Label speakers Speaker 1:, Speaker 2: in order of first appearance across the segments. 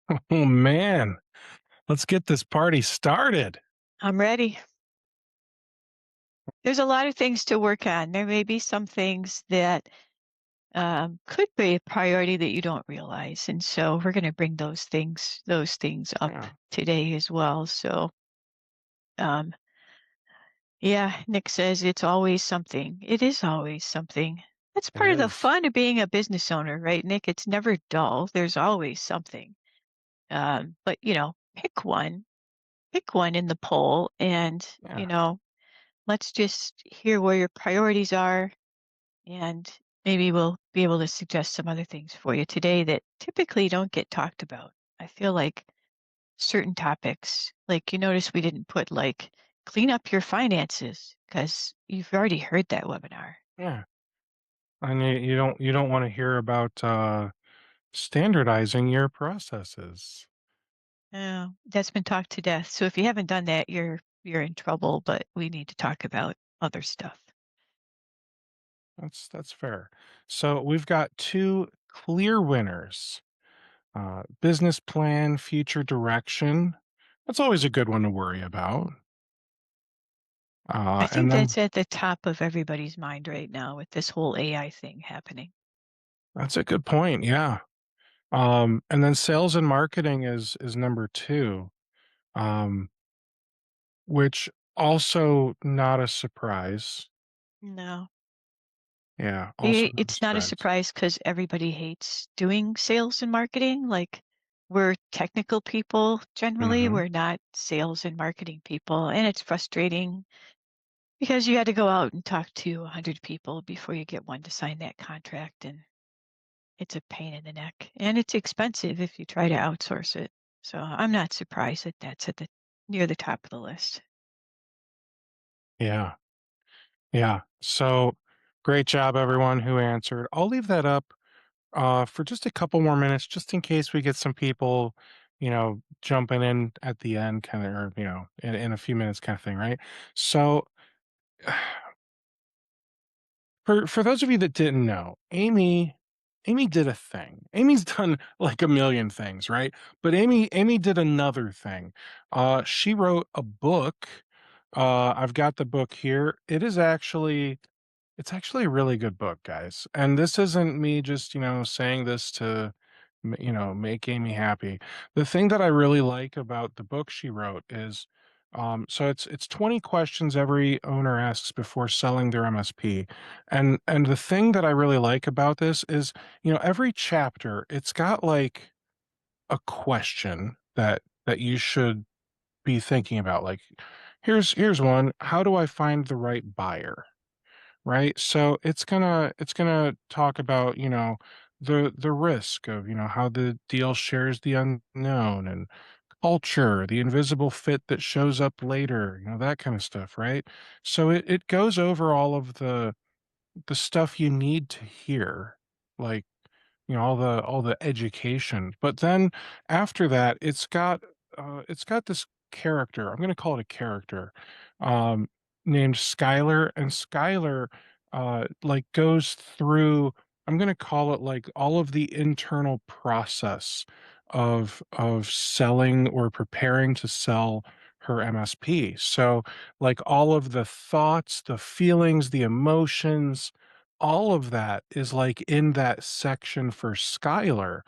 Speaker 1: Oh man, let's get this party started.
Speaker 2: I'm ready. There's a lot of things to work on. There may be some things that could be a priority that you don't realize, and so we're going to bring those things up
Speaker 1: Yeah,
Speaker 2: today as well. So, um, yeah, Nick says it's always something. It is always something. That's
Speaker 1: it
Speaker 2: part of the
Speaker 1: is.
Speaker 2: fun of being a business owner, right, Nick? It's never dull. There's always something. But pick one in the poll, and
Speaker 1: Yeah.
Speaker 2: let's just hear where your priorities are, and maybe we'll be able to suggest some other things for you today that typically don't get talked about. I feel like certain topics, like you notice we didn't put like clean up your finances because you've already heard that webinar.
Speaker 1: Yeah. And you don't want to hear about standardizing your processes.
Speaker 2: Oh, that's been talked to death. So if you haven't done that, you're in trouble, but we need to talk about other stuff.
Speaker 1: That's fair. So we've got two clear winners. Business plan, future direction. That's always a good one to worry about.
Speaker 2: I
Speaker 1: And
Speaker 2: think
Speaker 1: then
Speaker 2: that's at the top of everybody's mind right now with this whole AI thing happening.
Speaker 1: that's a good point. Yeah. And then sales and marketing is number two. Um, which also not a surprise.
Speaker 2: No.
Speaker 1: Yeah, also not a
Speaker 2: It's not a
Speaker 1: surprise.
Speaker 2: surprise because everybody hates doing sales and marketing. Like, we're technical people generally,
Speaker 1: Mhm.
Speaker 2: we're not sales and marketing people. And it's frustrating because you had to go out and talk to 100 people before you get one to sign that contract. And it's a pain in the neck. And it's expensive if you try to outsource it. So I'm not surprised that that's at the near the top of the list.
Speaker 1: Yeah, yeah. So, great job everyone who answered. I'll leave that up, for just a couple more minutes just in case we get some people, jumping in at the end kinda or, in a few minutes kinda thing, right? So, for those of you that didn't know, Amy did a thing. Amy's done like a million things, right? But Amy did another thing. She wrote a book. I've got the book here. It's actually a really good book, guys. And this isn't me just, saying this to, make Amy happy. The thing that I really like about the book she wrote is, so it's 20 questions every owner asks before selling their MSP. And the thing that I really like about this is, every chapter, it's got like a question that you should be thinking about. Like, here's one. How do I find the right buyer? Right? So it's gonna talk about, the risk of, how the deal shares the unknown and culture, the invisible fit that shows up later, that kind of stuff, right? So it goes over all of the stuff you need to hear, like, all the education. But then after that, it's got this character. I'm gonna call it a character, um, named Skylar, and Skylar, like, goes through, I'm gonna call it, like, all of the internal process of selling or preparing to sell her MSP. So, like, all of the thoughts, the feelings, the emotions, all of that is, like, in that section for Skylar.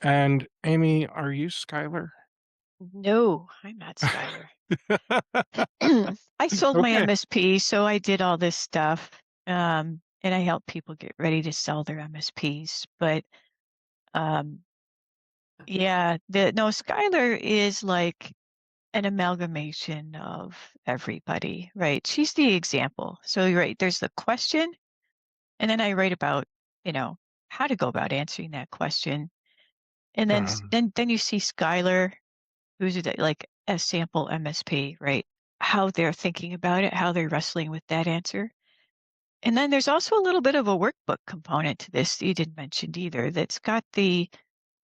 Speaker 1: And Amy, are you Skylar?
Speaker 2: No, I'm not Skylar. I sold my
Speaker 1: Okay.
Speaker 2: MSP, so I did all this stuff. And I help people get ready to sell their MSPs. But um, yeah, the no, Skylar is like an amalgamation of everybody, right? She's the example. So you're right, there's the question, and then I write about, you know, how to go about answering that question. And then
Speaker 1: Mhm,
Speaker 2: then you see Skylar, who's like a sample MSP, right? How they're thinking about it, how they're wrestling with that answer. And then there's also a little bit of a workbook component to this that you didn't mention either, that's got the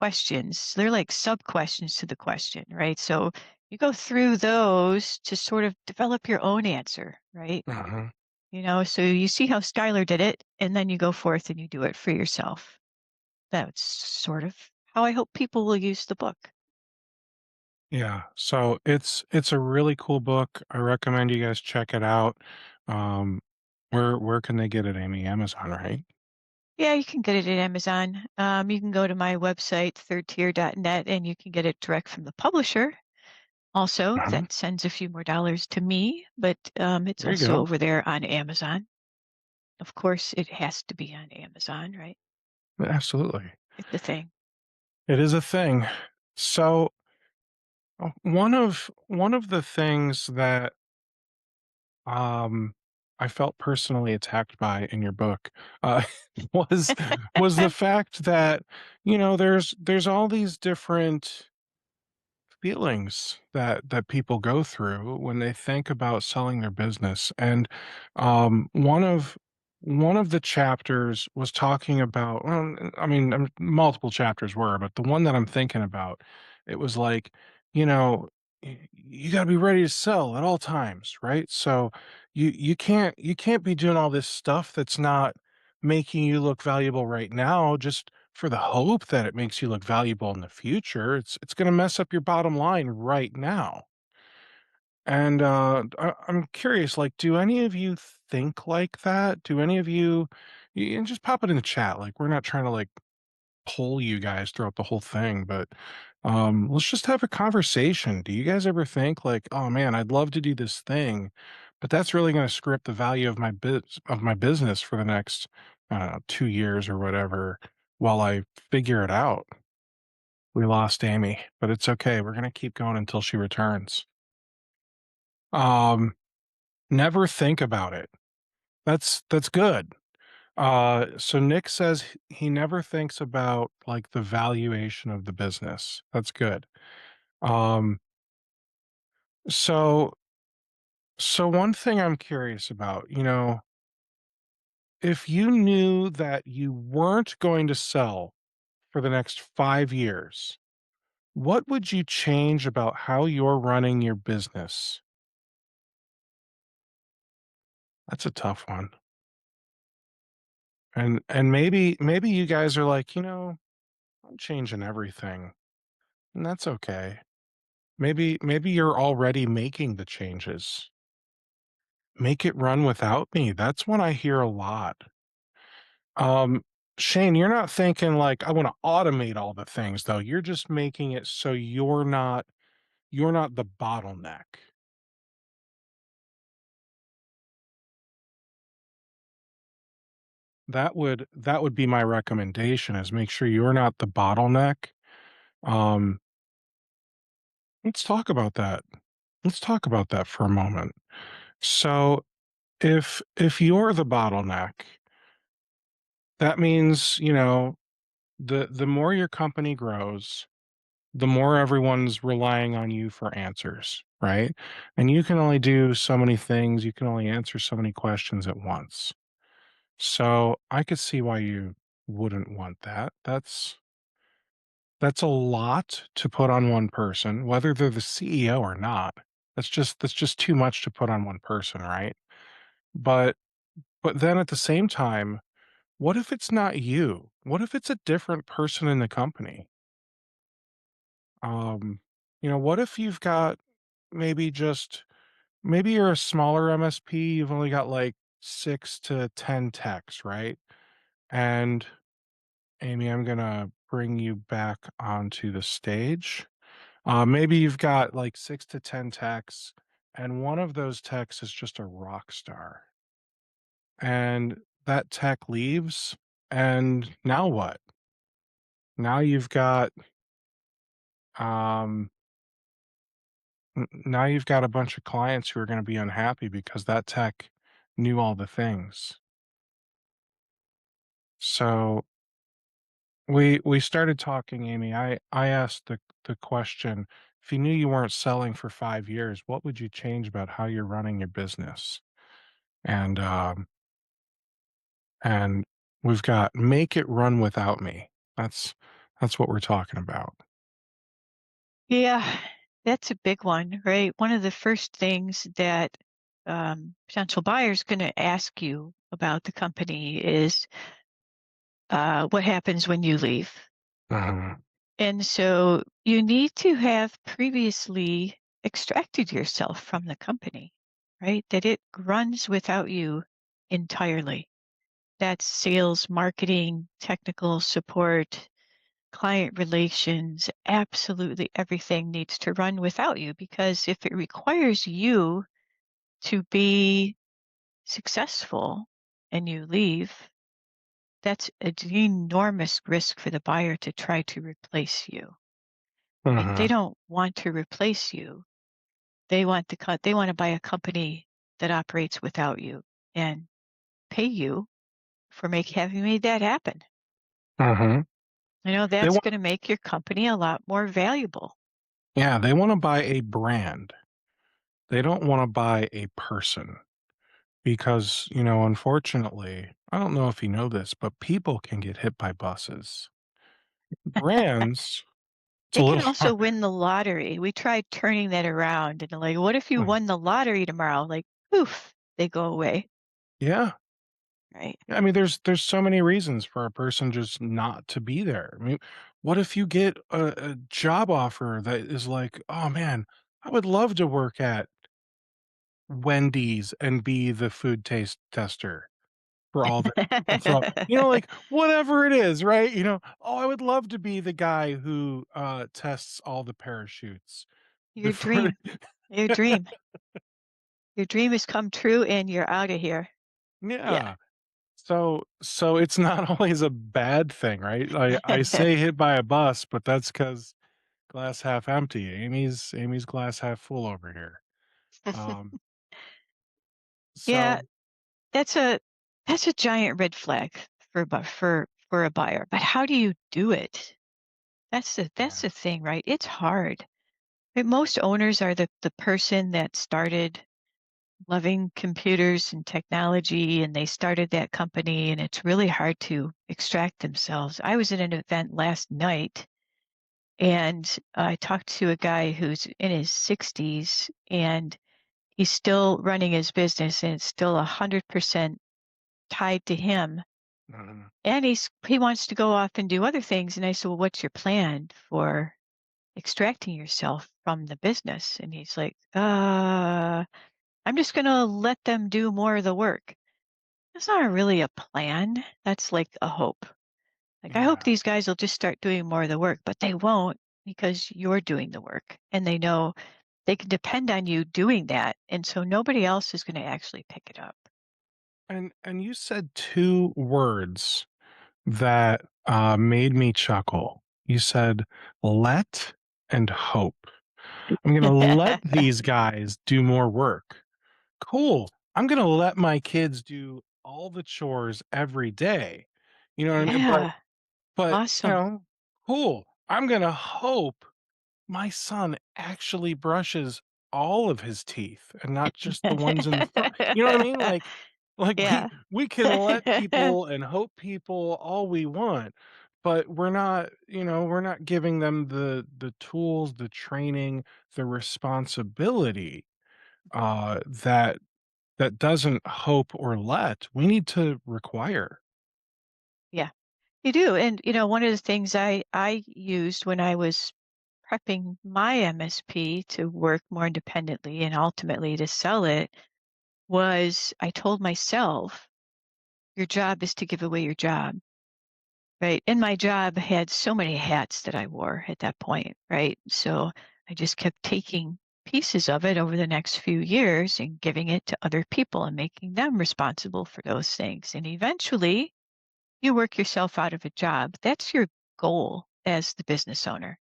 Speaker 2: questions. They're like sub questions to the question, right? So you go through those to sort of develop your own answer, right?
Speaker 1: mhm.
Speaker 2: So you see how Skylar did it, and then you go forth and you do it for yourself. That's sort of how I hope people will use the book.
Speaker 1: Yeah, so it's a really cool book. I recommend you guys check it out. Um, where can they get it, Amy? Amazon, right?
Speaker 2: Yeah, you can get it at Amazon. You can go to my website, thirdtier.net, and you can get it direct from the publisher. Also,
Speaker 1: Uh-huh.
Speaker 2: that sends a few more dollars to me, but it's
Speaker 1: There you
Speaker 2: also
Speaker 1: go.
Speaker 2: over there on Amazon. Of course, it has to be on Amazon, right?
Speaker 1: Absolutely.
Speaker 2: It's the thing.
Speaker 1: It is a thing. So one of the things that um I felt personally attacked by in your book uh was was the fact that, there's all these different feelings that people go through when they think about selling their business. And one of the chapters was talking about, well, I mean, multiple chapters were, but the one that I'm thinking about, it was like, you know you got to be ready to sell at all times, right? So you can't be doing all this stuff that's not making you look valuable right now, just for the hope that it makes you look valuable in the future. It's going to mess up your bottom line right now. And I'm curious, like, do any of you think like that? Do any of you, and just pop it in the chat? Like, we're not trying to like poll you guys throughout the whole thing, but let's just have a conversation. Do you guys ever think like, oh man, I'd love to do this thing, but that's really going to screw up the value of my business for the next, I don't know, 2 years or whatever, while I figure it out. We lost Amy, but it's okay. We're gonna keep going until she returns. Um, Never think about it. That's good. So Nick says he never thinks about like the valuation of the business. That's good. Um, so so one thing I'm curious about, if you knew that you weren't going to sell for the next 5 years, what would you change about how you're running your business? That's a tough one. And maybe you guys are like, I'm changing everything, and that's okay. Maybe you're already making the changes. Make it run without me. That's what I hear a lot. Um, Shane, you're not thinking like I want to automate all the things though. You're just making it so you're not the bottleneck. That would be my recommendation is make sure you're not the bottleneck. Um, let's talk about that. Let's talk about that for a moment. So if you're the bottleneck, that means, the more your company grows, the more everyone's relying on you for answers, right? And you can only do so many things, you can only answer so many questions at once. So I could see why you wouldn't want that. That's a lot to put on one person, whether they're the CEO or not. That's just too much to put on one person, right? But but then at the same time, what if it's not you? What if it's a different person in the company? Um, what if you've got maybe just maybe you're a smaller MSP, you've only got like 6 to 10 techs, right? And Amy, I'm gonna bring you back onto the stage. Maybe you've got like 6 to 10 techs, and one of those techs is just a rock star. And that tech leaves, and now what? Now you've got um now you've got a bunch of clients who are going to be unhappy because that tech knew all the things. So we started talking, Amy. I asked the question, if you knew you weren't selling for 5 years, what would you change about how you're running your business? And and we've got make it run without me. That's what we're talking about.
Speaker 2: Yeah, that's a big one, right? One of the first things that potential buyers going to ask you about the company is what happens when you leave.
Speaker 1: Mhm.
Speaker 2: And so you need to have previously extracted yourself from the company, right? That it runs without you entirely. That's sales, marketing, technical support, client relations, absolutely everything needs to run without you because if it requires you to be successful and you leave, that's an enormous risk for the buyer to try to replace you. Right? They
Speaker 1: Mhm.
Speaker 2: don't want to replace you. They want they want to buy a company that operates without you and pay you for having made that happen.
Speaker 1: Mhm. They
Speaker 2: That's
Speaker 1: want
Speaker 2: going to make your company a lot more valuable.
Speaker 1: yeah, they wanna buy a brand. They don't wanna buy a person because, unfortunately, I don't know if you know this, but people can get hit by buses. Brands, it's a
Speaker 2: They can
Speaker 1: little
Speaker 2: also
Speaker 1: hard.
Speaker 2: win the lottery. We tried turning that around and like, what if you won the lottery tomorrow? Like, poof, they go away.
Speaker 1: Yeah.
Speaker 2: Right.
Speaker 1: I mean, there's so many reasons for a person just not to be there. I mean, what if you get a job offer that is like, "Oh, man, I would love to work at Wendy's and be the food taste tester for all the" so, like, whatever it is, right? "Oh, I would love to be the guy who, tests all the parachutes
Speaker 2: Your
Speaker 1: before."
Speaker 2: dream, your dream, your dream has come true and you're out of here. Yeah.
Speaker 1: Yeah. So it's not always a bad thing, right? I say hit by a bus, but that's because glass half empty. Amy's glass half full over here. Um,
Speaker 2: Yeah,
Speaker 1: so
Speaker 2: that's a giant red flag for a buyer. But how do you do it? That's
Speaker 1: yeah.
Speaker 2: the thing, right? It's hard. Right, most owners are the person that started loving computers and technology and they started that company and it's really hard to extract themselves. I was at an event last night and I talked to a guy who's in his 60s and he's still running his business and it's still 100% tied to him.
Speaker 1: Mhm.
Speaker 2: And he wants to go off and do other things. And I said, well, what's your plan for extracting yourself from the business? And he's like, I'm just going to let them do more of the work. That's not really a plan. That's like a hope. Like, I hope
Speaker 1: Yeah.
Speaker 2: these guys will just start doing more of the work, but they won't because you're doing the work and they know they can depend on you doing that. And so nobody else is going to actually pick it up.
Speaker 1: And you said 2 words that, made me chuckle. You said, "Let and hope." I'm gonna let these guys do more work. Cool. I'm gonna let my kids do all the chores every day. You know what I mean? But
Speaker 2: Yeah.
Speaker 1: but,
Speaker 2: Awesome.
Speaker 1: cool. I'm gonna hope my son actually brushes all of his teeth and not just the ones in the front. You know what I mean? Like we
Speaker 2: Yeah.
Speaker 1: we can let people and hope people all we want, but we're not giving them the tools, the training, the responsibility that doesn't hope or let. We need to require.
Speaker 2: Yeah, you do. And, one of the things I used when I was prepping my MSP to work more independently and ultimately to sell it was I told myself, your job is to give away your job. Right. And my job had so many hats that I wore at that point. Right. So I just kept taking pieces of it over the next few years and giving it to other people and making them responsible for those things. And eventually you work yourself out of a job. That's your goal as the business owner,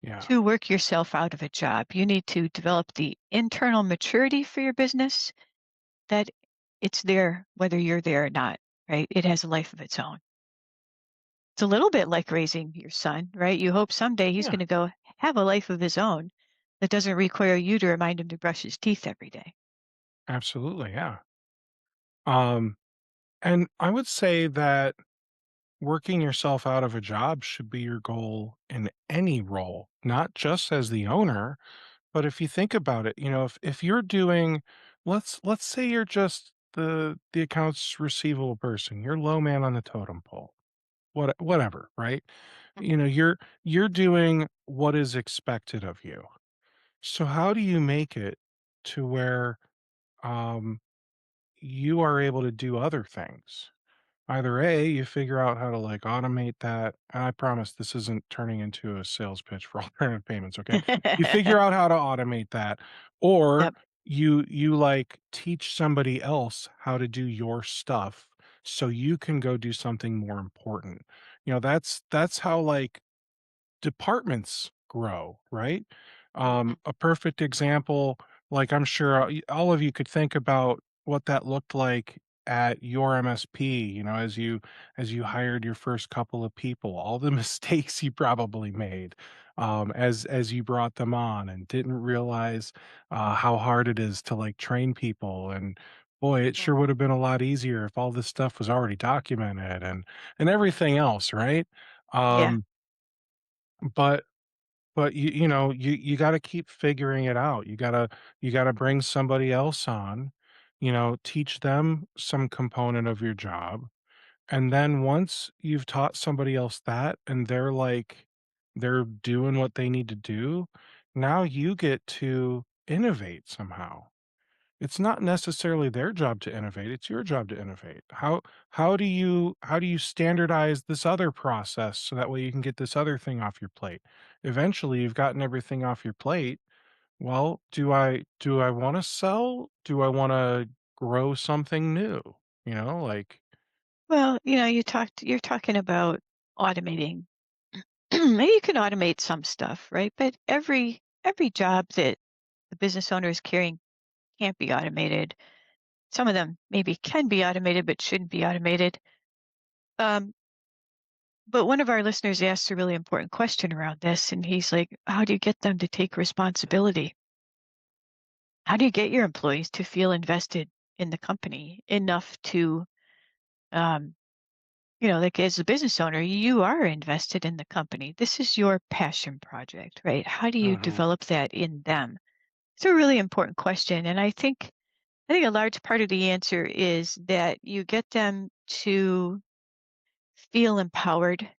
Speaker 1: Yeah,
Speaker 2: to work yourself out of a job. You need to develop the internal maturity for your business that it's there whether you're there or not. Right. It has a life of its own. It's a little bit like raising your son, right? You hope someday he's
Speaker 1: yeah,
Speaker 2: going to go have a life of his own that doesn't require you to remind him to brush his teeth every day.
Speaker 1: absolutely, yeah. Um, and I would say that working yourself out of a job should be your goal in any role, not just as the owner, but if you think about it, if you're doing let's say you're just the accounts receivable person, you're low man on the totem pole. Whatever, right? You're doing what is expected of you. So how do you make it to where um, you are able to do other things? Either A, you figure out how to like automate that, and I promise this isn't turning into a sales pitch for alternative payments, okay? You figure out how to automate that, or
Speaker 2: Yep.
Speaker 1: you like teach somebody else how to do your stuff so you can go do something more important. That's how like departments grow, right?
Speaker 2: Mhm.
Speaker 1: A perfect example, like I'm sure all of you could think about what that looked like at your MSP, as you hired your first couple of people, all the mistakes you probably made as you brought them on and didn't realize how hard it is to like train people. And boy, it sure would have been a lot easier if all this stuff was already documented and everything else, right?
Speaker 2: Yeah.
Speaker 1: Um, but you gotta keep figuring it out. You gotta bring somebody else on, teach them some component of your job, and then once you've taught somebody else that and they're doing what they need to do, now you get to innovate somehow. It's not necessarily their job to innovate, it's your job to innovate. How do you standardize this other process so that way you can get this other thing off your plate? Eventually, you've gotten everything off your plate. Well, do I wanna sell? Do I wanna grow something new? Like
Speaker 2: Well, you're talking about automating. Maybe you can automate some stuff, right? But every job that the business owner is carrying can't be automated. Some of them maybe can be automated but shouldn't be automated. Um, but one of our listeners asked a really important question around this, and he's like, "How do you get them to take responsibility? How do you get your employees to feel invested in the company enough to, um, like as a business owner, you are invested in the company. This is your passion project, right? How do you
Speaker 1: Mhm,
Speaker 2: develop that in them?" It's a really important question, and I think a large part of the answer is that you get them to feel empowered,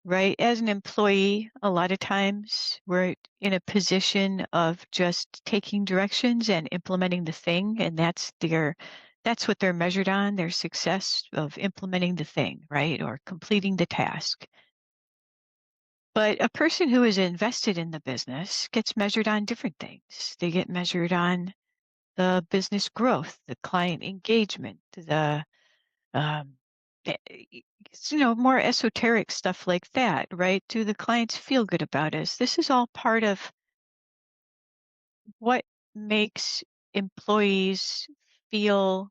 Speaker 2: right? As an employee, a lot of times we're in a position of just taking directions and implementing the thing, and that's what they're measured on, their success of implementing the thing, right? Or completing the task. But a person who is invested in the business gets measured on different things. They get measured on the business growth, the client engagement, the um, more esoteric stuff like that, right? Do the clients feel good about us? This is all part of what makes employees feel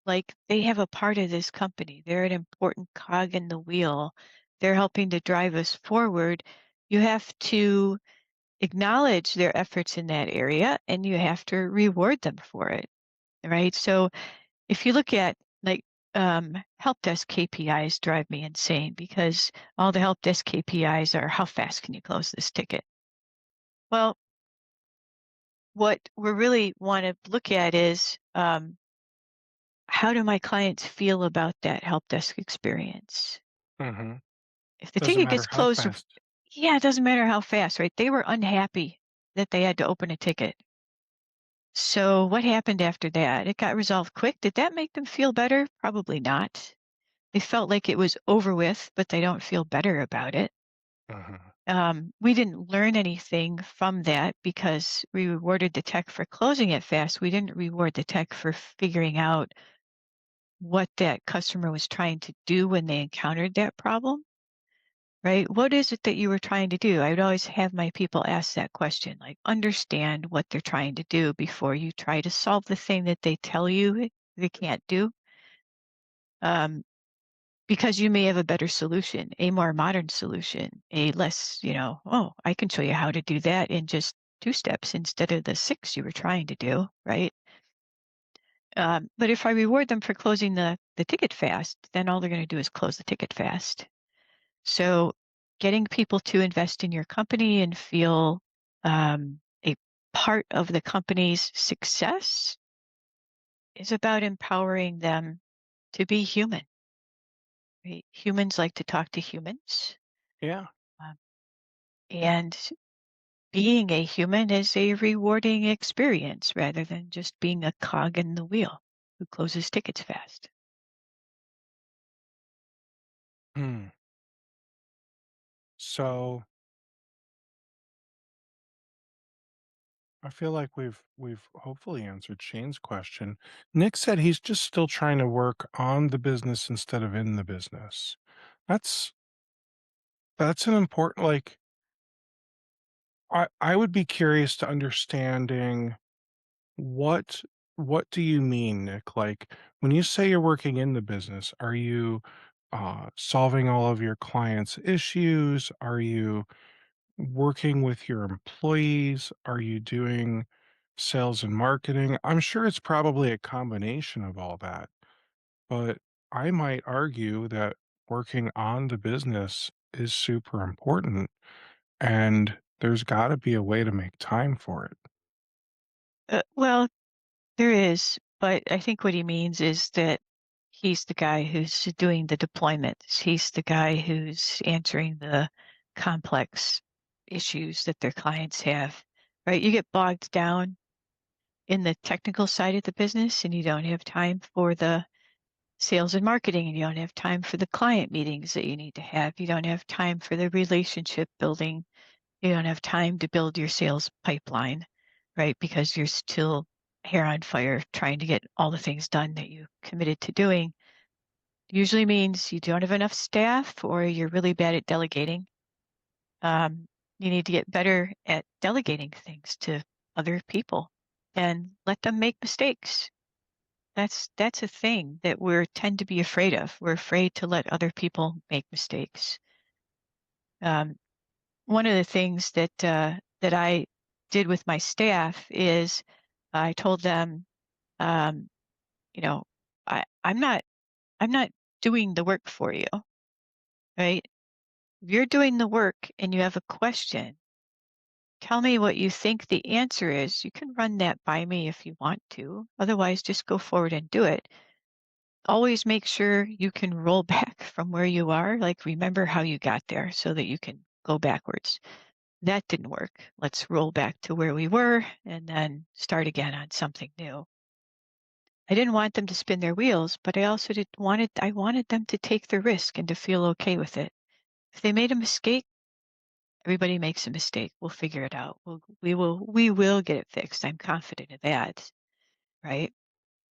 Speaker 2: like they have a part of this company. They're an important cog in the wheel. They're helping to drive us forward. You have to acknowledge their efforts in that area and you have to reward them for it, right? So if you look at like help desk KPIs drive me insane because all the help desk KPIs are how fast can you close this ticket? Well, what we really want to look at is how do my clients feel about that help desk experience?
Speaker 1: mhm.
Speaker 2: If the
Speaker 1: Doesn't
Speaker 2: ticket
Speaker 1: matter
Speaker 2: gets
Speaker 1: how
Speaker 2: closed,
Speaker 1: fast.
Speaker 2: yeah, it doesn't matter how fast, right? They were unhappy that they had to open a ticket. So what happened after that? It got resolved quick. Did that make them feel better? Probably not. They felt like it was over with, but they don't feel better about it.
Speaker 1: Mhm.
Speaker 2: We didn't learn anything from that because we rewarded the tech for closing it fast. We didn't reward the tech for figuring out what that customer was trying to do when they encountered that problem, right? What is it that you were trying to do? I would always have my people ask that question, like understand what they're trying to do before you try to solve the thing that they tell you they can't do. Um, because you may have a better solution, a more modern solution, a less, oh, I can show you how to do that in just 2 steps instead of the 6 you were trying to do, right? But if I reward them for closing the ticket fast, then all they're going to do is close the ticket fast. So getting people to invest in your company and feel a part of the company's success is about empowering them to be human. Right? Humans like to talk to humans.
Speaker 1: Yeah.
Speaker 2: And being a human is a rewarding experience rather than just being a cog in the wheel who closes tickets fast.
Speaker 1: Hmm. So I feel like we've hopefully answered Shane's question. Nick said he's just still trying to work on the business instead of in the business. That's that's an important like I would be curious to understanding what what do you mean, Nick? Like when you say you're working in the business, are you solving all of your clients' issues? Are you working with your employees? Are you doing sales and marketing? I'm sure it's probably a combination of all that, but I might argue that working on the business is super important and there's got to be a way to make time for it.
Speaker 2: Well, there is, but I think what he means is that he's the guy who's doing the deployments. He's the guy who's answering the complex issues that their clients have, right? You get bogged down in the technical side of the business and you don't have time for the sales and marketing and you don't have time for the client meetings that you need to have. You don't have time for the relationship building. You don't have time to build your sales pipeline, right? Because you're still hair on fire trying to get all the things done that you committed to doing. Usually means you don't have enough staff or you're really bad at delegating. Um, you need to get better at delegating things to other people and let them make mistakes. That's a thing that we tend to be afraid of. We're afraid to let other people make mistakes. Um, One of the things that I did with my staff is I told them, um, you know, I'm not doing the work for you, right? If you're doing the work and you have a question, tell me what you think the answer is. You can run that by me if you want to. Otherwise, just go forward and do it. Always make sure you can roll back from where you are. Like remember how you got there so that you can go backwards. That didn't work. Let's roll back to where we were and then start again on something new. I didn't want them to spin their wheels, but I also I wanted them to take the risk and to feel okay with it. If they made a mistake, everybody makes a mistake. We'll figure it out. We will get it fixed. I'm confident of that, right?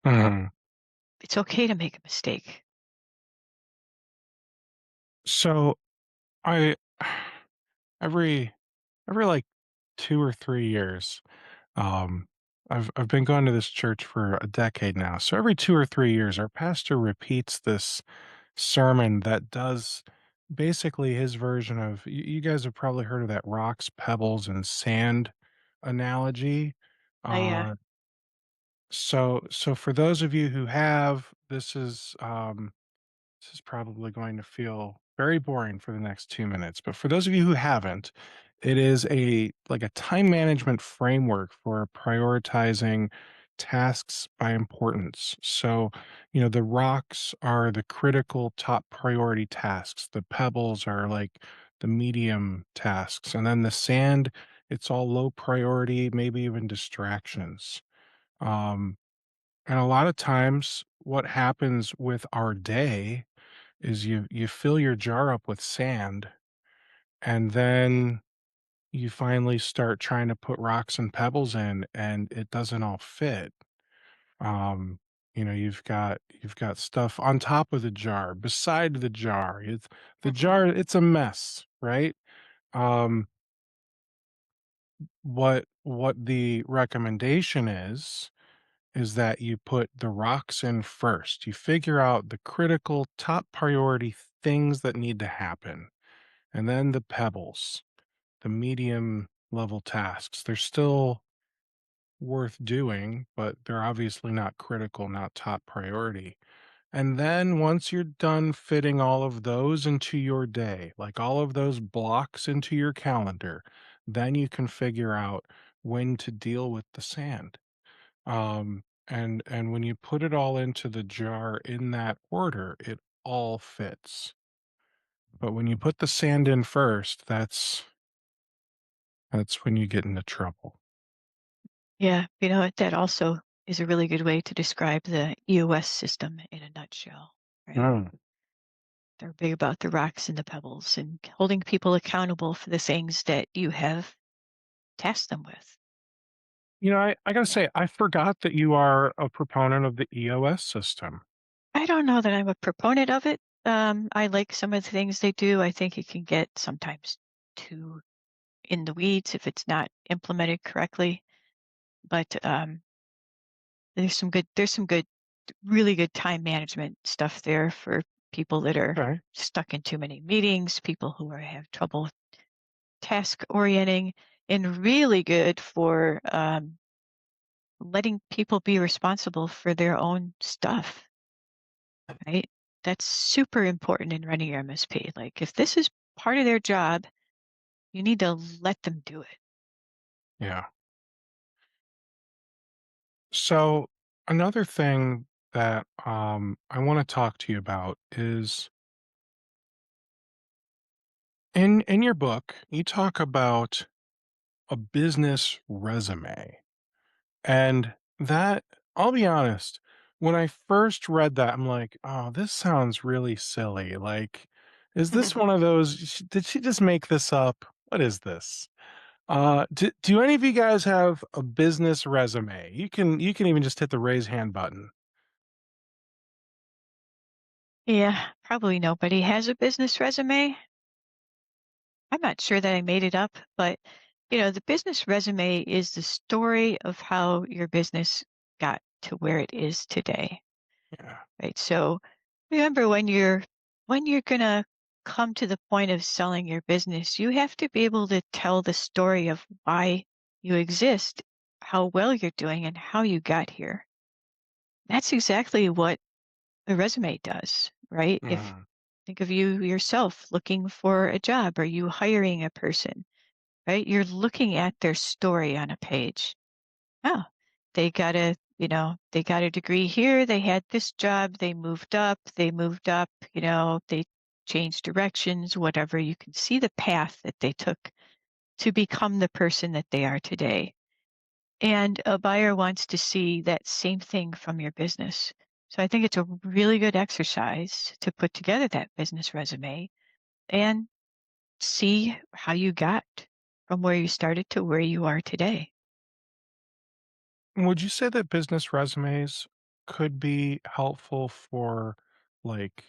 Speaker 1: Mhm.
Speaker 2: It's okay to make a mistake.
Speaker 1: So I every every like 2 or 3 years, um, I've been going to this church for a decade now. So every 2 or 3 years, our pastor repeats this sermon that does basically his version of you guys have probably heard of that rocks, pebbles, and sand analogy.
Speaker 2: I
Speaker 1: Uh, so for those of you who have, this is probably going to feel very boring for the next 2 minutes, but for those of you who haven't, it is a like a time management framework for prioritizing tasks by importance. So, the rocks are the critical top priority tasks. The pebbles are like the medium tasks. And then the sand, it's all low priority, maybe even distractions. Um, and a lot of times what happens with our day is you fill your jar up with sand and then you finally start trying to put rocks and pebbles in and it doesn't all fit. Um, you've got stuff on top of the jar, beside the jar. The
Speaker 2: Mhm.
Speaker 1: jar, it's a mess, right? Um, what the recommendation is that you put the rocks in first. You figure out the critical top priority things that need to happen. And then the pebbles, the medium level tasks. They're still worth doing, but they're obviously not critical, not top priority. And then once you're done fitting all of those into your day, like all of those blocks into your calendar, then you can figure out when to deal with the sand. And when you put it all into the jar in that order, it all fits. But when you put the sand in first, That's when you get into trouble.
Speaker 2: Yeah, that also is a really good way to describe the EOS system in a nutshell, right?
Speaker 1: Mm.
Speaker 2: They're big about the rocks and the pebbles and holding people accountable for the things that you have tasked them with.
Speaker 1: I gotta say, I forgot that you are a proponent of the EOS system.
Speaker 2: I don't know that I'm a proponent of it. I like some of the things they do. I think it can get sometimes too in the weeds if it's not implemented correctly. But there's some good, really good time management stuff there for people that are
Speaker 1: Okay.
Speaker 2: stuck in too many meetings, people who have trouble task orienting, and really good for letting people be responsible for their own stuff, right? That's super important in running your MSP. Like if this is part of their job, you need to let them do it.
Speaker 1: Yeah. So another thing that I want to talk to you about is in your book, you talk about a business resume. And that I'll be honest, when I first read that, I'm like, "Oh, this sounds really silly. Like, is this one of those did she just make this up? What is this?" Do any of you guys have a business resume? You can even just hit the raise hand button.
Speaker 2: Yeah, probably nobody has a business resume. I'm not sure that I made it up, but the business resume is the story of how your business got to where it is today,
Speaker 1: Yeah.
Speaker 2: right? So remember when you're gonna come to the point of selling your business, you have to be able to tell the story of why you exist, how well you're doing, and how you got here. That's exactly what a resume does, right? If
Speaker 1: Mhm.
Speaker 2: think of you yourself looking for a job or you hiring a person, right? You're looking at their story on a page. Oh, they got a degree here, they had this job, they moved up, they changed directions, whatever. You can see the path that they took to become the person that they are today. And a buyer wants to see that same thing from your business. So I think it's a really good exercise to put together that business resume and see how you got from where you started to where you are today.
Speaker 1: Would you say that business resumes could be helpful for, like,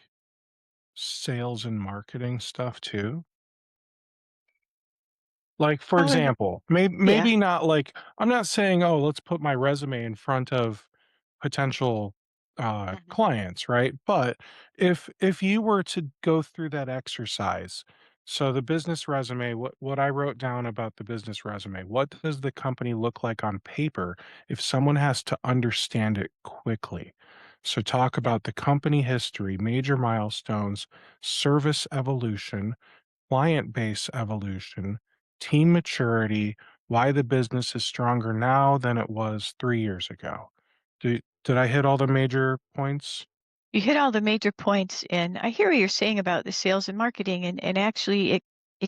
Speaker 1: sales and marketing stuff too? Like, for
Speaker 2: Oh, and
Speaker 1: example,
Speaker 2: yeah.
Speaker 1: maybe not like I'm not saying, "Oh, let's put my resume in front of potential,
Speaker 2: Mhm.
Speaker 1: clients," right? But if you were to go through that exercise, so the business resume, what I wrote down about the business resume, what does the company look like on paper if someone has to understand it quickly? So talk
Speaker 2: Yep.
Speaker 1: about the company history, major milestones, service evolution, client base evolution, team maturity, why the business is stronger now than it was 3 years ago. Did I hit all the major points?
Speaker 2: You hit all the major points, and I hear what you're saying about the sales and marketing, and actually it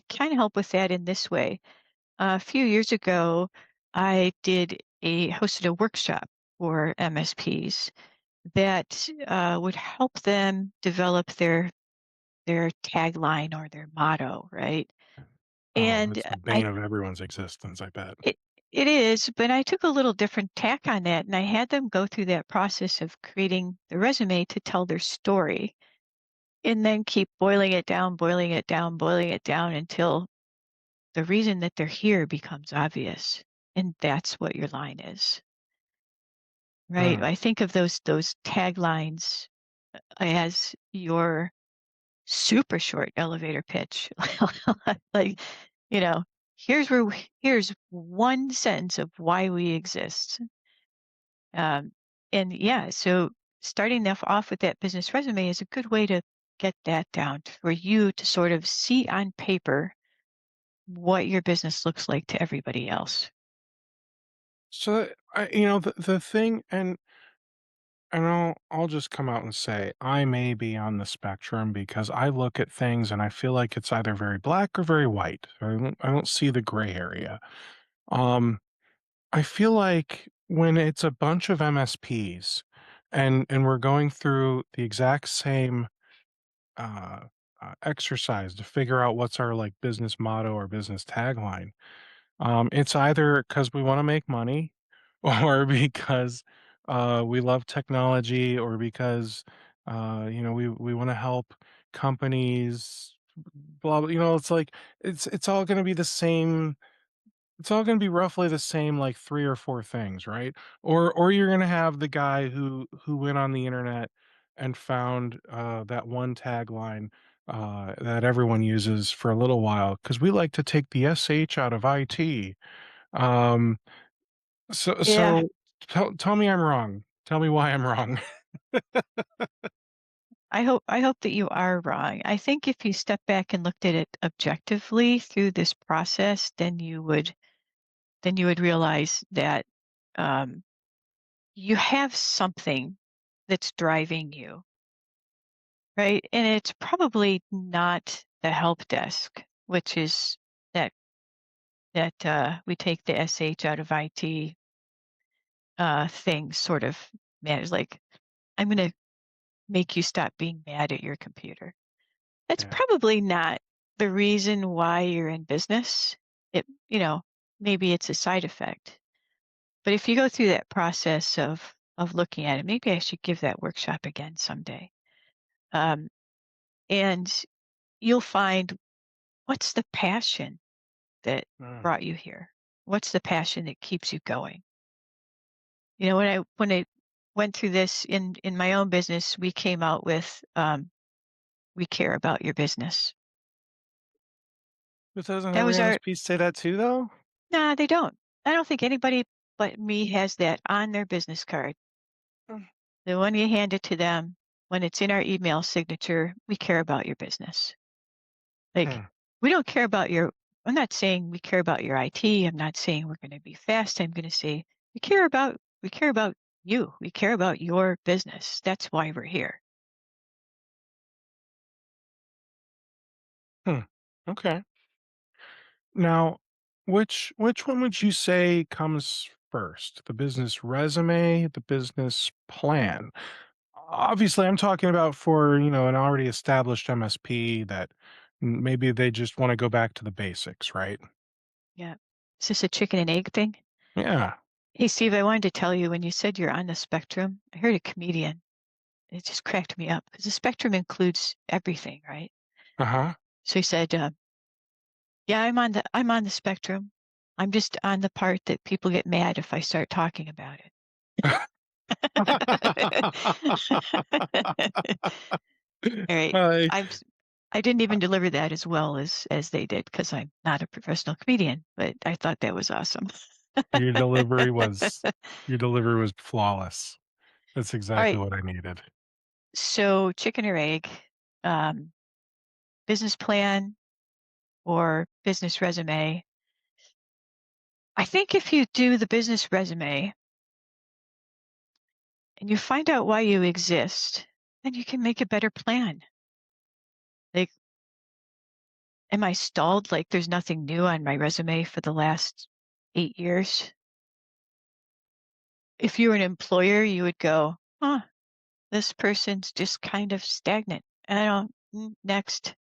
Speaker 2: kind of helped with that in this way. A few years ago, I hosted a workshop for MSPs that would help them develop their tagline or their motto, right?
Speaker 1: Oh,
Speaker 2: And
Speaker 1: that's the
Speaker 2: I
Speaker 1: bane of everyone's existence, I bet.
Speaker 2: it it is, but I took a little different tack on that, and I had them go through that process of creating the resume to tell their story, and then keep boiling it down, boiling it down, boiling it down until the reason that they're here becomes obvious. And that's what your line is, right?
Speaker 1: Mm.
Speaker 2: I think of those taglines as your super short elevator pitch. Like, you know, here's one sentence of why we exist. Um, and yeah, so starting off with that business resume is a good way to get that down for you to sort of see on paper what your business looks like to everybody else.
Speaker 1: So, the thing and And I'll just come out and say I may be on the spectrum because I look at things and I feel like it's either very black or very white. I don't see the gray area. Um, I feel like when it's a bunch of MSPs and we're going through the exact same uh, exercise to figure out what's our like business motto or business tagline. It's either because we want to make money, or because we love technology, or because we want to help companies. Blah, blah. It's like it's all going to be the same. It's all gonna be roughly the same, like, 3 or 4 things, right? Or you're gonna have the guy who went on the internet and found, that one tagline, that everyone uses for a little while because we like to take the SH out of IT. Um, so
Speaker 2: Yeah,
Speaker 1: so tell me I'm wrong. Tell me why I'm wrong.
Speaker 2: I hope that you are wrong. I think if you step back and looked at it objectively through this process, then you would realize that um, you have something that's driving you, right? And it's probably not the help desk, which is that we take the SH out of IT thing sort of managed. Like, I'm going to make you stop being mad at your computer. That's
Speaker 1: Yeah.
Speaker 2: probably not the reason why you're in business. It, maybe it's a side effect. But if you go through that process of looking at it, maybe I should give that workshop again someday. Um, and you'll find what's the passion that
Speaker 1: Mm.
Speaker 2: brought you here? What's the passion that keeps you going? When I went through this in my own business, we came out with we care about your business.
Speaker 1: But doesn't
Speaker 2: That
Speaker 1: every
Speaker 2: was our
Speaker 1: MSP say that too, though?
Speaker 2: Nah, they don't. I don't think anybody but me has that on their business card.
Speaker 1: Mm.
Speaker 2: The one you hand it to them, when it's in our email signature, we care about your business. Like,
Speaker 1: Hmm.
Speaker 2: we don't care about I'm not saying we care about your IT. I'm not saying we're going to be fast. I'm going to say we care about you. We care about your business. That's why we're here.
Speaker 1: Hmm. Okay. Now, which one would you say comes first? The business resume, the business plan? Obviously, I'm talking about for, an already established MSP that maybe they just want to go back to the basics, right?
Speaker 2: Yeah. Is this a chicken and egg thing?
Speaker 1: Yeah.
Speaker 2: Hey, Steve, I wanted to tell you when you said you're on the spectrum, I heard a comedian. It just cracked me up because the spectrum includes everything, right?
Speaker 1: Uh-huh.
Speaker 2: So he said, "Yeah, I'm on the spectrum. I'm just on the part that people get mad if I start talking about it." All right,
Speaker 1: I
Speaker 2: I'm. s- I didn't even deliver that as well as they did because I'm not a professional comedian, but I thought that was awesome.
Speaker 1: your delivery was your delivery was flawless. That's
Speaker 2: All
Speaker 1: exactly
Speaker 2: right,
Speaker 1: what I needed.
Speaker 2: so chicken or egg, um, business plan or business resume. I think if you do the business resume and you find out why you exist, then you can make a better plan. Like, am I stalled? Like, there's nothing new on my resume for the last 8 years. If you were an employer, you would go, huh, this person's just kind of stagnant. I don't, next,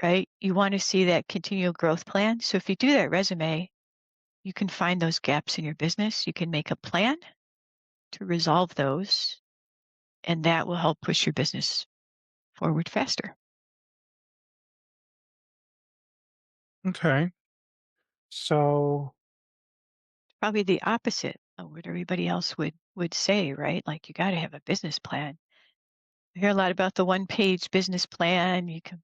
Speaker 2: right? You want to see that continual growth plan. So if you do that resume, you can find those gaps in your business. You can make a plan to resolve those, and that will help push your business forward faster.
Speaker 1: Okay. So,
Speaker 2: Probably the opposite of what everybody else would say, right? Like, you got to have a business plan. I hear a lot about the one-page business plan. You can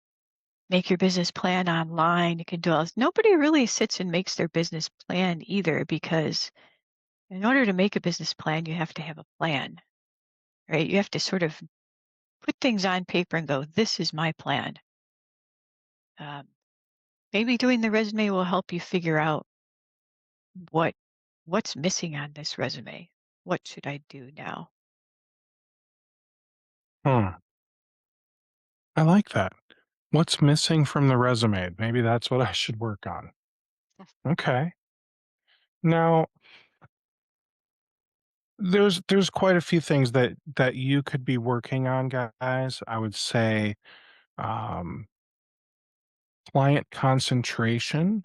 Speaker 2: make your business plan online. You can do all this. Nobody really sits and makes their business plan either, because in order to make a business plan, you have to have a plan, right? You have to sort of put things on paper and go, this is my plan. Um, Maybe doing the resume will help you figure out what what's missing on this resume. what should I do now?
Speaker 1: Hmm. I like that. What's missing from the resume? Maybe that's what I should work on. Okay. Now, there's quite a few things that you could be working on, guys. I would say um, client concentration,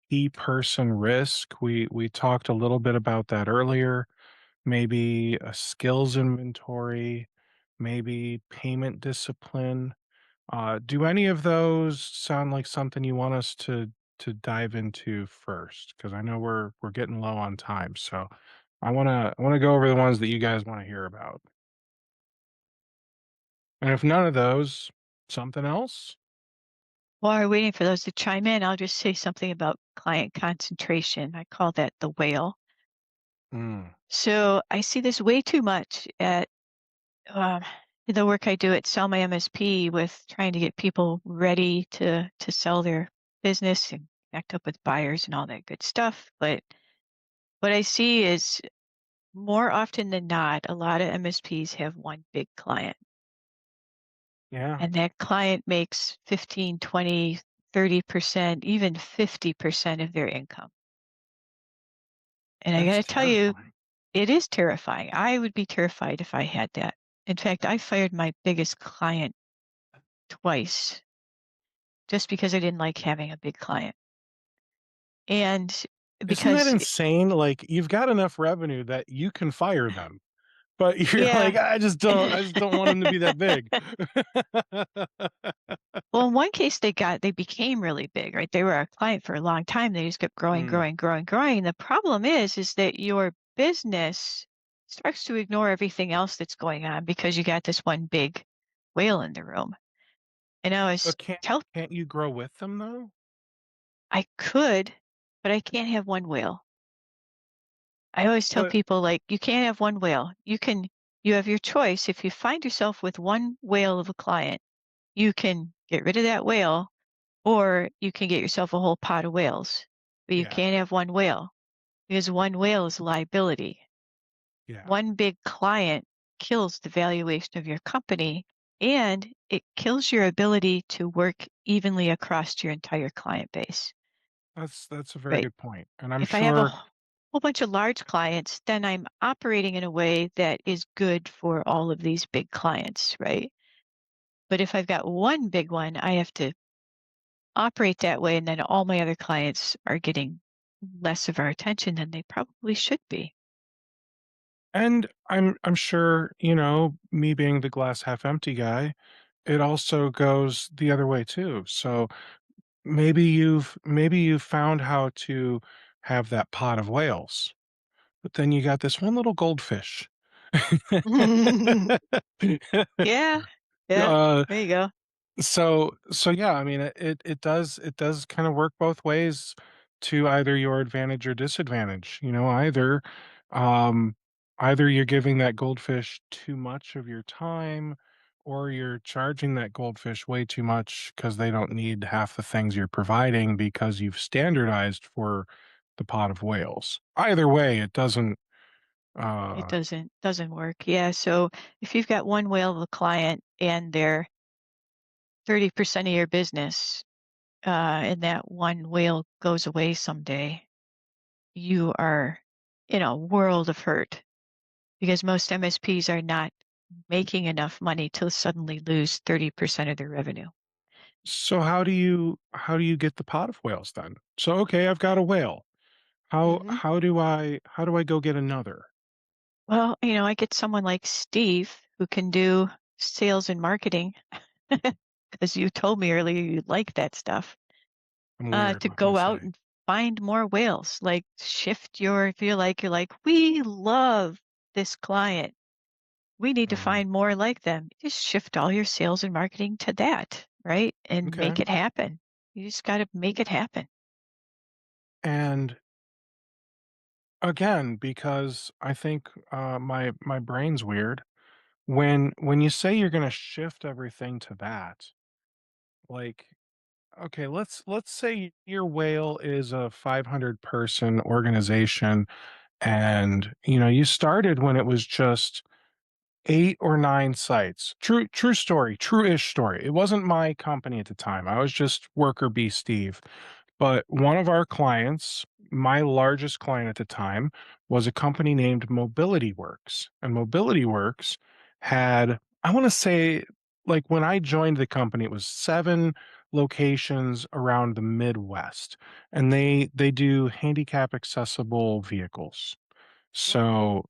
Speaker 1: key person risk. We talked a little bit about that earlier. Maybe a skills inventory, maybe payment discipline. Do any of those sound like something you want us to dive into first? Because I know we're getting low on time, so I wanna go over the ones that you guys want to hear about. And if none of those, something else?
Speaker 2: While we're waiting for those to chime in, I'll just say something about client concentration. I call that the whale.
Speaker 1: Mm,
Speaker 2: So I see this way too much at um, the work I do at Sell My MSP with trying to get people ready to sell their business and connect up with buyers and all that good stuff. But what I see is more often than not, a lot of MSPs have one big client,
Speaker 1: yeah,
Speaker 2: and that client makes 15, 20, 30%, even 50% of their income. And I got
Speaker 1: that's
Speaker 2: to tell you,
Speaker 1: terrifying.
Speaker 2: it is terrifying. I would be terrified if I had that. In fact, I fired my biggest client twice just because I didn't like having a big client. And
Speaker 1: Isn't that
Speaker 2: because,
Speaker 1: insane? Like, you've got enough revenue that you can fire them, but you're
Speaker 2: yeah.
Speaker 1: like, I just don't want them to be that big."
Speaker 2: Well, in one case, they became really big, right? They were our client for a long time. They just kept growing,
Speaker 1: Mm,
Speaker 2: growing, growing, growing. The problem is that your business starts to ignore everything else that's going on because you got this one big whale in the room. And I was
Speaker 1: but can't
Speaker 2: tell
Speaker 1: can't you grow with them though?
Speaker 2: I could, but I can't have one whale. I always tell
Speaker 1: But
Speaker 2: people like you can't have one whale. You have your choice. If you find yourself with one whale of a client, you can get rid of that whale or you can get yourself a whole pot of whales. But you
Speaker 1: yeah,
Speaker 2: can't have one whale because one whale is a liability.
Speaker 1: yeah.
Speaker 2: One big client kills the valuation of your company and it kills your ability to work evenly across your entire client base,
Speaker 1: That's a very
Speaker 2: right?
Speaker 1: good point, and I'm
Speaker 2: If I have a
Speaker 1: sure
Speaker 2: whole bunch of large clients, then I'm operating in a way that is good for all of these big clients, right? But if I've got one big one, I have to operate that way, and then all my other clients are getting less of our attention than they probably should be.
Speaker 1: and I'm sure, me being the glass half empty guy, it also goes the other way too. So maybe you've found how to have that pot of whales, but then you got this one little goldfish.
Speaker 2: Yeah, yeah,
Speaker 1: uh,
Speaker 2: there you go.
Speaker 1: so yeah, I mean it does kind of work both ways to either your advantage or disadvantage. Um either you're giving that goldfish too much of your time or you're charging that goldfish way too much because they don't need half the things you're providing because you've standardized for the pot of whales. Either way, it doesn't
Speaker 2: It
Speaker 1: uh
Speaker 2: doesn't work. Yeah, so if you've got one whale of a client and they're 30% of your business, and that one whale goes away someday, you are in a world of hurt because most MSPs are not making enough money to suddenly lose 30% of their revenue.
Speaker 1: so how do you get the pot of whales then? So okay, I've got a whale.
Speaker 2: Hmm.
Speaker 1: How do I go get another?
Speaker 2: Well, I get someone like Steve who can do sales and marketing, as you told me earlier, you like that stuff,
Speaker 1: I'm weird,
Speaker 2: to
Speaker 1: what can I
Speaker 2: go out
Speaker 1: say?
Speaker 2: and find more whales. Like shift your, if you're like, we love this client. We need to
Speaker 1: Mhm.
Speaker 2: find more like them. Just shift all your sales and marketing to that, right? And
Speaker 1: Okay.
Speaker 2: make it happen. You just got to make it happen.
Speaker 1: And again, because I think my brain's weird. When you say you're gonna shift everything to that, like, okay, let's say your whale is a 500 person organization And, you started when it was just 8 or 9 sites. True story, true-ish story. It wasn't my company at the time. I was just worker bee Steve. But one of our clients, my largest client at the time, was a company named Mobility Works. And Mobility Works had, I want to say, like when I joined the company, it was 7 locations around the Midwest. And they do handicap accessible vehicles. So,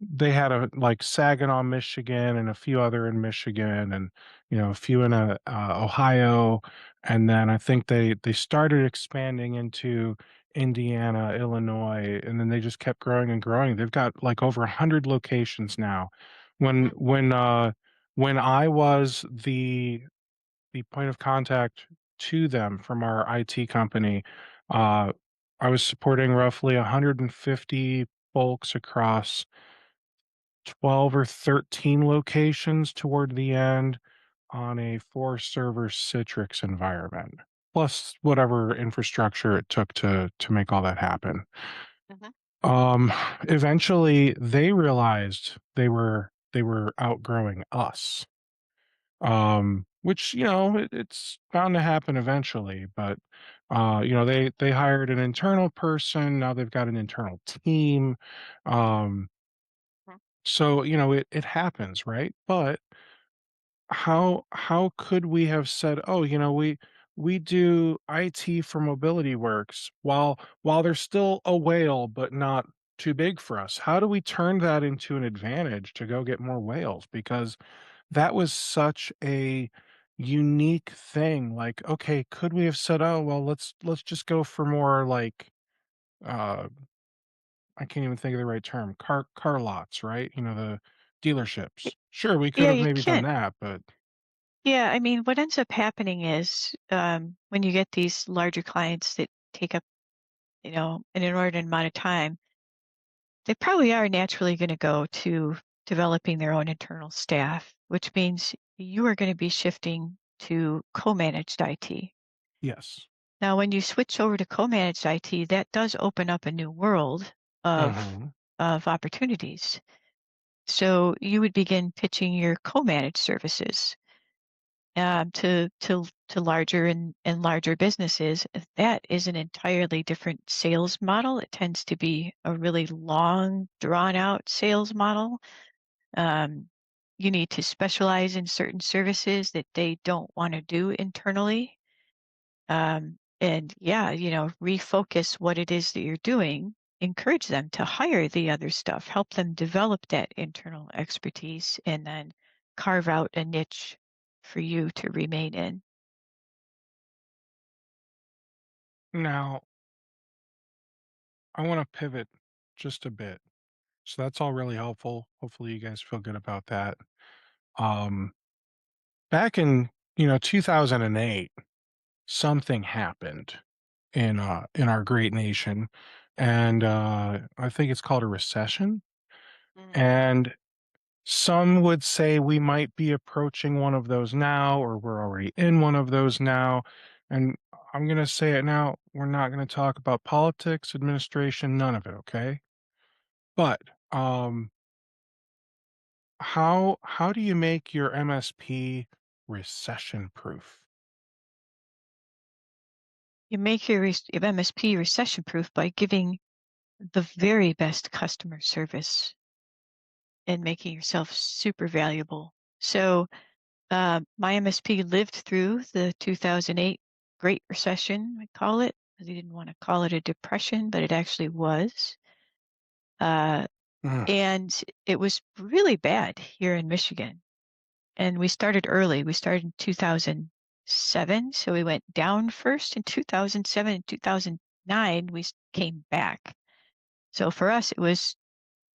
Speaker 1: they had a like Saginaw, Michigan, and a few other in Michigan, and a few in Ohio, and then I think they started expanding into Indiana, Illinois, and then they just kept growing and growing. They've got like over 100 locations now. When
Speaker 2: Mhm.
Speaker 1: when uh when I was the point of contact to them from our IT company, uh, I was supporting roughly 150 folks across 12 or 13 locations toward the end on a 4-server Citrix environment, plus whatever infrastructure it took to make all that happen.
Speaker 2: Mhm.
Speaker 1: Um, Eventually, they realized they were outgrowing us, which, it's bound to happen eventually, but, they hired an internal person, now they've got an internal team, um,
Speaker 2: Mhm.
Speaker 1: so, it happens, right? But how could we have said, "Oh, we do IT for Mobility Works," while they're still a whale, but not too big for us? How do we turn that into an advantage to go get more whales? Because that was such a unique thing. Like, okay, could we have said, "Oh, well, let's just go for more like, uh I can't even think of the right term. Car lots, right? The
Speaker 2: Y-
Speaker 1: dealerships. Sure, we could
Speaker 2: Yeah,
Speaker 1: have
Speaker 2: you
Speaker 1: maybe done
Speaker 2: can.
Speaker 1: that, but
Speaker 2: Yeah, I mean, what ends up happening is when you get these larger clients that take up, an inordinate amount of time, they probably are naturally going to go to developing their own internal staff, which means you are going to be shifting to co-managed IT.
Speaker 1: yes.
Speaker 2: Now, when you switch over to co-managed IT, that does open up a new world of
Speaker 1: Mhm.
Speaker 2: of opportunities. So you would begin pitching your co-managed services to larger and larger businesses. That is an entirely different sales model. It tends to be a really long, drawn out sales model. Um, you need to specialize in certain services that they don't want to do internally. And yeah, refocus what it is that you're doing. Encourage them to hire the other stuff, help them develop that internal expertise, and then carve out a niche for you to remain in.
Speaker 1: Now, I wanna pivot just a bit. So that's all really helpful. Hopefully, you guys feel good about that. Um, Back in, 2008, something happened in our great nation, and, I think it's called a recession,
Speaker 2: Mhm.
Speaker 1: and some would say we might be approaching one of those now, or we're already in one of those now. And I'm going to say it now. We're not going to talk about politics, administration, none of it. Okay. But um, how do you make your MSP recession proof?
Speaker 2: You make your MSP recession proof by giving the very best customer service and making yourself super valuable. So, my MSP lived through the 2008 Great Recession, I call it. They didn't want to call it a depression, but it actually was. Uh,
Speaker 1: Mm,
Speaker 2: and it was really bad here in Michigan. And we started early. We started in 2007. So we went down first in 2007. In 2009, came back. So for us, it was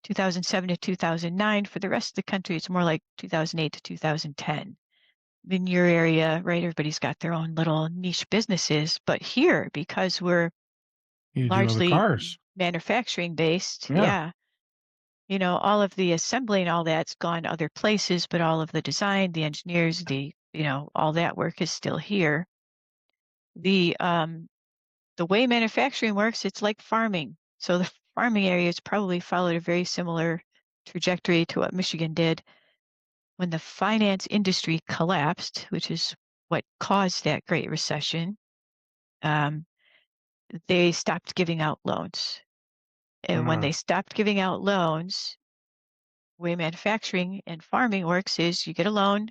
Speaker 2: 2007 to 2009. For the rest of the country, it's more like 2008 to 2010. In your area, right, everybody's got their own little niche businesses. But here, because we're
Speaker 1: you do have the
Speaker 2: largely
Speaker 1: cars.
Speaker 2: manufacturing based,
Speaker 1: Yeah.
Speaker 2: yeah, all of the assembly and all that's gone other places, but all of the design, the engineers, all that work is still here. The um, the way manufacturing works, it's like farming. So the farming areas probably followed a very similar trajectory to what Michigan did when the finance industry collapsed, which is what caused that Great Recession. Um, they stopped giving out loans. And when
Speaker 1: Mm,
Speaker 2: they stopped giving out loans, the way manufacturing and farming works is you get a loan,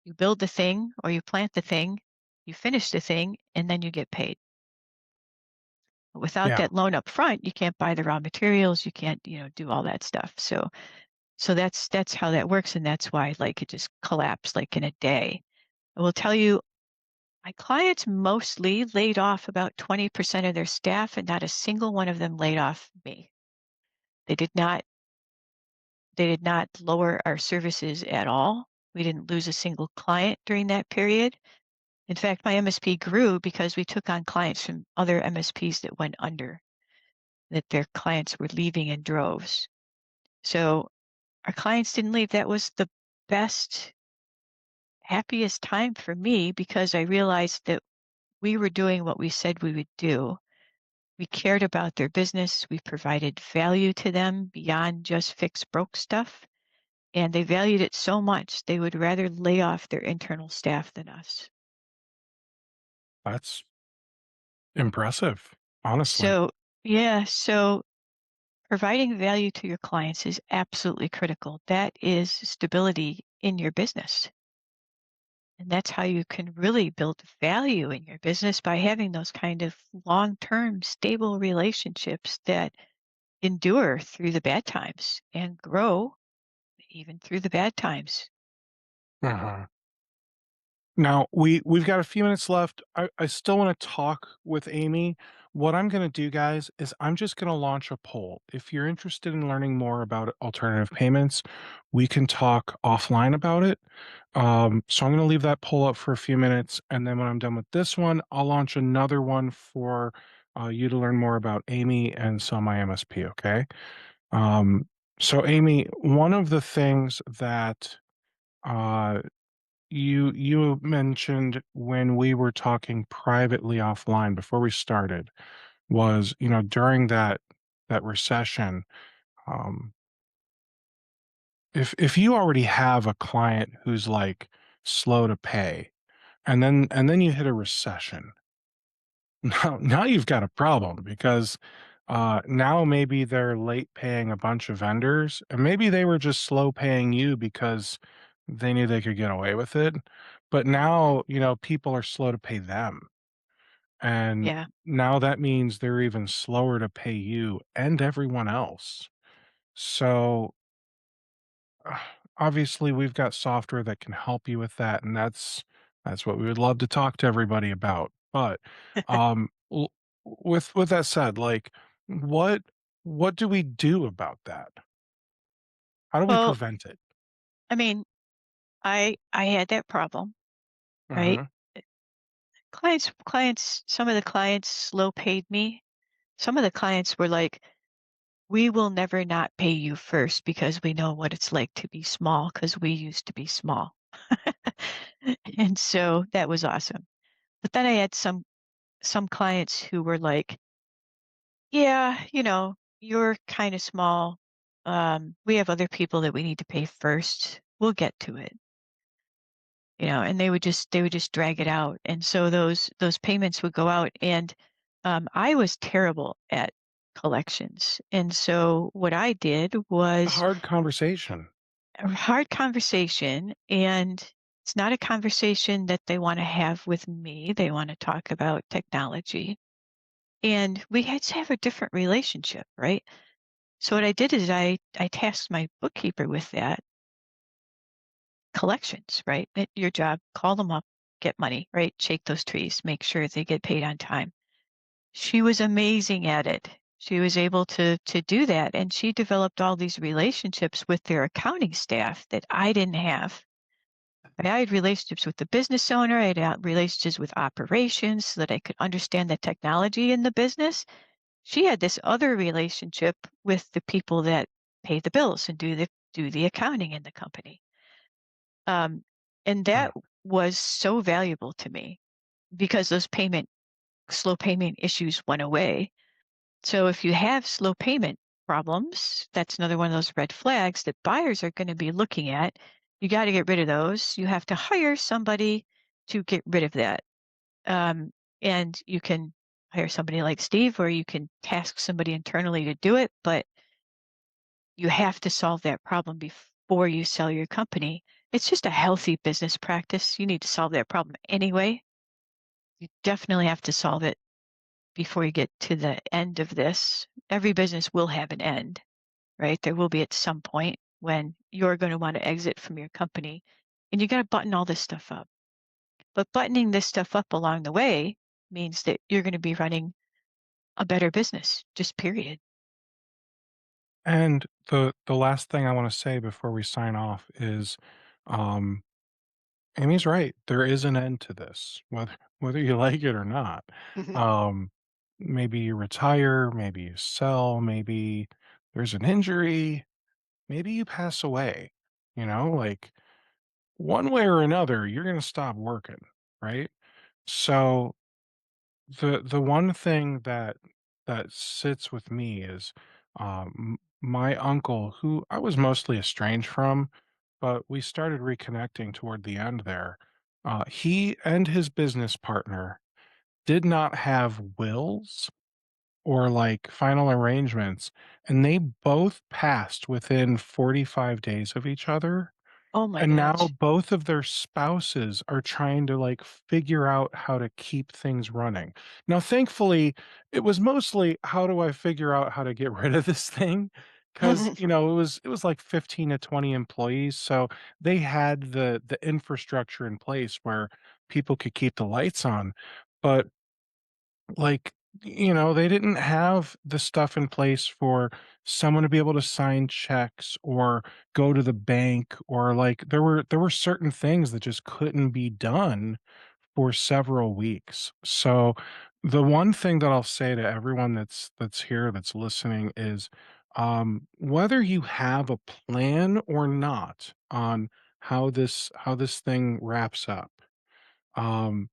Speaker 2: you build the thing or you plant the thing, you finish the thing, and then you get paid. Without
Speaker 1: yeah,
Speaker 2: that loan up front, you can't buy the raw materials, you can't, do all that stuff. So that's how that works, and that's why like it just collapsed like in a day. I will tell you, my clients mostly laid off about 20% of their staff, and not a single one of them laid off me. They did not they did not lower our services at all. We didn't lose a single client during that period. In fact, my MSP grew because we took on clients from other MSPs that went under, that their clients were leaving in droves. So our clients didn't leave. That was the best, happiest time for me because I realized that we were doing what we said we would do. We cared about their business. We provided value to them beyond just fix broke stuff. And they valued it so much, they would rather lay off their internal staff than us.
Speaker 1: that's impressive, honestly.
Speaker 2: So, yeah, so providing value to your clients is absolutely critical. That is stability in your business. And that's how you can really build value in your business by having those kind of long-term stable relationships that endure through the bad times and grow even through the bad times.
Speaker 1: Mhm. Now, we've got a few minutes left. I still wanna talk with Amy. What I'm gonna do, guys, is I'm just gonna launch a poll. If you're interested in learning more about alternative payments, we can talk offline about it. So I'm gonna leave that poll up for a few minutes, and then when I'm done with this one, I'll launch another one for, you to learn more about Amy and Sell My MSP, okay? Um, so Amy, one of the things that, uh you mentioned when we were talking privately offline before we started was, during that recession, um, if you already have a client who's like slow to pay, and then you hit a recession, now you've got a problem because now maybe they're late paying a bunch of vendors, and maybe they were just slow paying you because they knew they could get away with it. But
Speaker 2: Mhm.
Speaker 1: now, people are slow to pay them. And
Speaker 2: Yeah.
Speaker 1: now that means they're even slower to pay you and everyone else. So uh, obviously we've got software that can help you with that, and that's what we would love to talk to everybody about. But with that said, like what what do we do about that? How do we
Speaker 2: Well,
Speaker 1: prevent it?
Speaker 2: I mean, I had that problem, right?
Speaker 1: Mhm.
Speaker 2: Some of the clients slow paid me. Some of the clients were like, "We will never not pay you first because we know what it's like to be small because we used to be small." And so that was awesome. But then I had some clients who were like, "Yeah, you're kind of small. We have other people that we need to pay first. We'll get to it." And they would just drag it out. And so those payments would go out, and I was terrible at collections. And so what I did
Speaker 1: A
Speaker 2: was
Speaker 1: hard conversation.
Speaker 2: a hard conversation, and it's not a conversation that they want to have with me. They want to talk about technology. And we had to have a different relationship, right? So what I did is I tasked my bookkeeper with that collections, right? Your job, call them up, get money, right? Shake those trees, make sure they get paid on time. She was amazing at it. She was able to do that, and she developed all these relationships with their accounting staff that I didn't have. I had relationships with the business owner, I had relationships with operations so that I could understand the technology in the business. She had this other relationship with the people that pay the bills and do the accounting in the company. Um, and
Speaker 1: Mm.
Speaker 2: that was so valuable to me because those slow payment issues went away. So if you have slow payment problems, that's another one of those red flags that buyers are going to be looking at. You got to get rid of those. You have to hire somebody to get rid of that. Um, and you can hire somebody like Steve, or you can task somebody internally to do it, but you have to solve that problem before you sell your company. It's just a healthy business practice. You need to solve that problem anyway. You definitely have to solve it before you get to the end of this. Every business will have an end, right? There will be at some point when you're going to want to exit from your company, and you got to button all this stuff up. But buttoning this stuff up along the way means that you're going to be running a better business, just period.
Speaker 1: And the last thing I wanna say before we sign off is, um, Amy's right. There is an end to this, whether you like it or not.
Speaker 2: Mhm.
Speaker 1: Um, maybe you retire, maybe you sell, maybe there's an injury, maybe you pass away, like, one way or another, you're gonna stop working, right? So the one thing that sits with me is, my uncle, who I was mostly estranged from, but we started reconnecting toward the end there. He and his business partner did not have wills or, like, final arrangements, and they both passed within 45 days of each other.
Speaker 2: Oh my
Speaker 1: And now
Speaker 2: gosh.
Speaker 1: both of their spouses are trying to, like, figure out how to keep things running. Now, thankfully, it was mostly, "How do I figure out how to get rid of this thing?" 'Cause, it was like 15 to 20 employees, so they had the infrastructure in place where people could keep the lights on. But, like, they didn't have the stuff in place for someone to be able to sign checks or go to the bank, or, like, there were certain things that just couldn't be done for several weeks. So the one thing that I'll say to everyone that's here that's listening is, whether you have a plan or not on how this thing wraps up, um,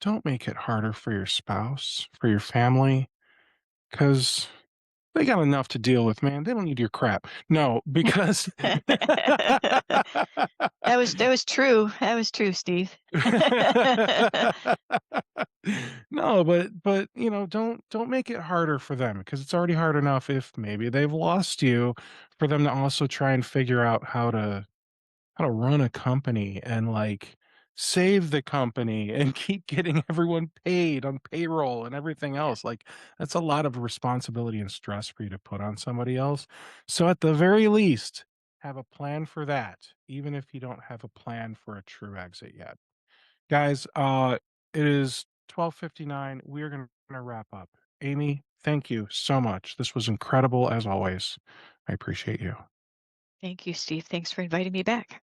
Speaker 1: don't make it harder for your spouse, for your family, because they got enough to deal with, man. They don't need your crap. No, because
Speaker 2: That was true. That was true, Steve.
Speaker 1: no, but don't make it harder for them, because it's already hard enough if maybe they've lost you, for them to also try and figure out how to run a company and, like, save the company and keep getting everyone paid on payroll and everything
Speaker 2: Yeah.
Speaker 1: else. Like, that's a lot of responsibility and stress for you to put on somebody else. So at the very least, have a plan for that, even if you don't have a plan for a true exit yet. Guys, it is 12:59. We're gonna wrap up. Amy, thank you so much. This was incredible as always. I appreciate you.
Speaker 2: Thank you, Steve. Thanks for inviting me back.